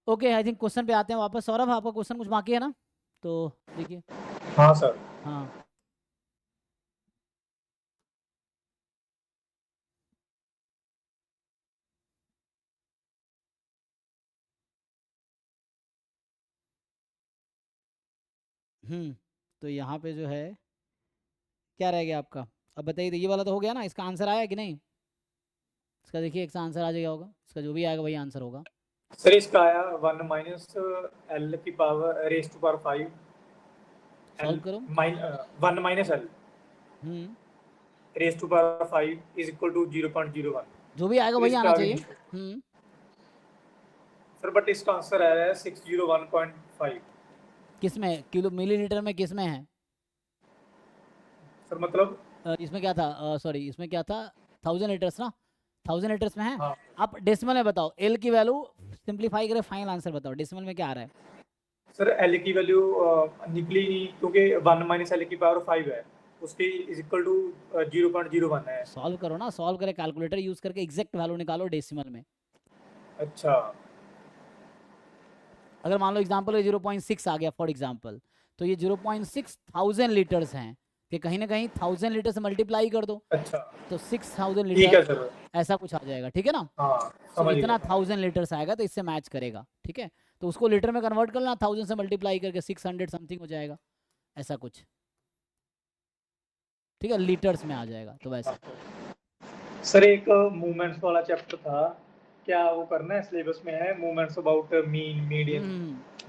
Okay, I think question पे आते हैं वापस। सौरभ, आपका क्वेश्चन कुछ बाकी है ना, तो देखिए। हाँ सर। हाँ, तो यहाँ पे जो है क्या रह गया आपका, अब बताइए। ये वाला तो हो गया ना, इसका आंसर आया कि नहीं? इसका देखिए, इसका आंसर आ जाएगा होगा, इसका जो भी आएगा वही आंसर होगा। सर इसका आया 1 माइनस एल की power raise to power 5 solve L करो। 1 minus L hmm raise to power 5 is equal to 0.01। जो भी आएगा फिर वही इस पे आना आगे चाहिए। नहीं सर। हम्म सर बट इसका आंसर आया है 601.5। किस में, किलो मिलीलीटर में किस में है? सर मतलब। इसमें क्या था, सॉरी, इसमें क्या था? 1000 लीटर्स ना, 1000 लीटर्स में है। हाँ आप डेसिमल में बताओ, एल की वैल्यू सिंप्लीफाई करे, फाइनल आंसर बताओ, डेसिमल में क्या आ रहा है? सर एल की वैल्यू निकली नहीं क्योंकि 1 माइनस एल की पावर 5 है, उसकी इज इक्वल टू 0.01 है। सॉल्व करो ना, सॉल्व करे, कैलकुलेटर यूज करके एग्जैक्ट वैल्यू निकालो डेसिमल में। अच्छा। अगर मान लो एग्जाम्पल 0.6 आ गया फॉर एग्जाम्पल, तो ये 0.6 1000 लीटर्स हैं, कि कहीं ना कहीं 1000 लीटर से मल्टीप्लाई कर दो, अच्छा तो 6000 ठीक लीटर है सर। ऐसा कुछ आ जाएगा, ठीक है ना? हाँ सो समझ इतना गया समझ 1000 लीटर्स आएगा, तो इससे मैच करेगा, ठीक है। तो उसको लीटर में कन्वर्ट कर लेना, 1000 से मल्टीप्लाई करके 600 समथिंग हो जाएगा, ऐसा कुछ, ठीक है, लीटर्स में आ जाएगा, तो वैसे। गया। सर एक मूवमेंट्स वाला चैप्टर था, क्या वो करना है सिलेबस में है? Movements about mean median.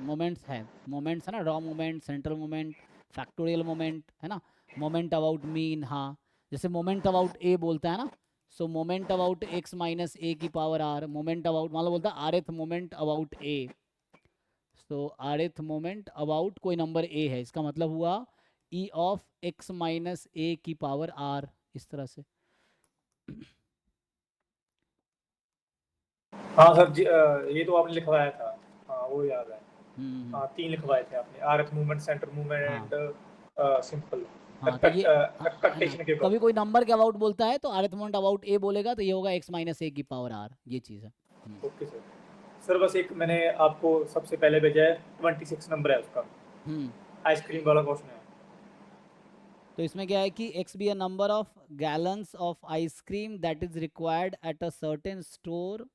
Moments है, मोमेंट्स है ना, raw moment, central moment, factorial moment, है ना। मोमेंट अबाउट मीन, हाँ। जैसे मोमेंट अबाउट ए बोलता है ना, so moment about x minus a की पावर आर, मोमेंट अबाउट मान लो बोलता है rth moment about a, so rth moment about कोई नंबर ए है, इसका मतलब हुआ e of x minus a की पावर आर, इस तरह से। हाँ सर जी, ये तो आपने लिखवाया था। हाँ वो याद है। हम्म हाँ 3 लिखवाए थे आपने, आरथ मूवमेंट, सेंटर हाँ मूवमेंट एंड सिंपल हाँ, तो ये, हाँ, है ना, एक्सपेक्टेशन के कभी ऊपर। कोई नंबर के अबाउट बोलता है तो अरिथमेटिक अबाउट ए बोलेगा, तो ये होगा एक्स माइनस ए की पावर आर, ये चीज़ है। Okay sir. सर बस एक मैंने आपको सबसे पहले भेजा है, 26 नंबर है उसका, हम्म आइसक्रीम वाला क्वेश्चन है। तो इसमें क्या है कि x be a number of gallons of ice cream that is required at a certain store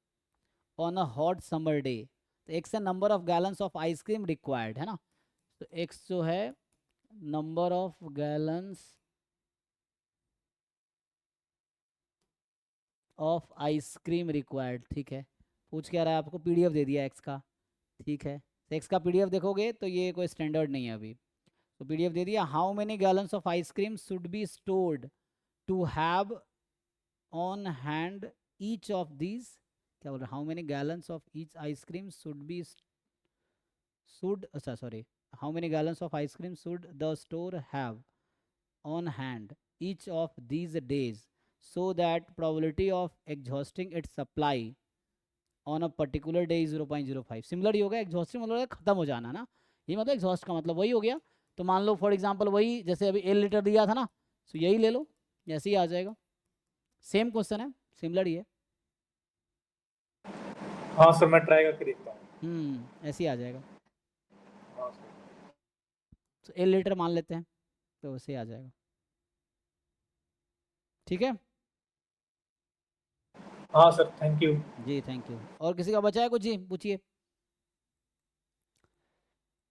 on a hot summer day, तो एक्स है number of gallons of ice cream required, है ना। तो एक्स जो है number of gallons of ice cream required, ठीक है। पूछ क्या रहा है आपको, पीडीएफ दे दिया एक्स का, ठीक है। तो एक्स का पीडीएफ देखोगे तो ये कोई स्टैंडर्ड नहीं है अभी, तो पीडीएफ दे दिया। How many gallons of ice cream should be stored to have on hand each of these, क्या बोल रहे, how many gallons of each ice cream should be, should, अच्छा sorry, how many gallons of ice cream should the store have on hand each of these days so that probability of exhausting its supply on a particular day is 0.05। Similar ही होगा, exhausting मतलब खत्म हो जाना ना, ये मतलब exhaust का मतलब वही हो गया। तो मान लो फॉर एग्जांपल वही, जैसे अभी 1 लीटर दिया था ना, तो यही ले लो, ऐसे ही आ जाएगा, सेम क्वेश्चन है, सिमिलर ही है। हाँ सर मैं ट्राई करके देखता हूँ। ऐसे ही आ जाएगा, हाँ सर। तो 1 लीटर मान लेते हैं, तो वैसे ही आ जाएगा, ठीक है। हाँ सर थैंक यू। जी थैंक यू। और किसी का बचा है कुछ, जी पूछिए।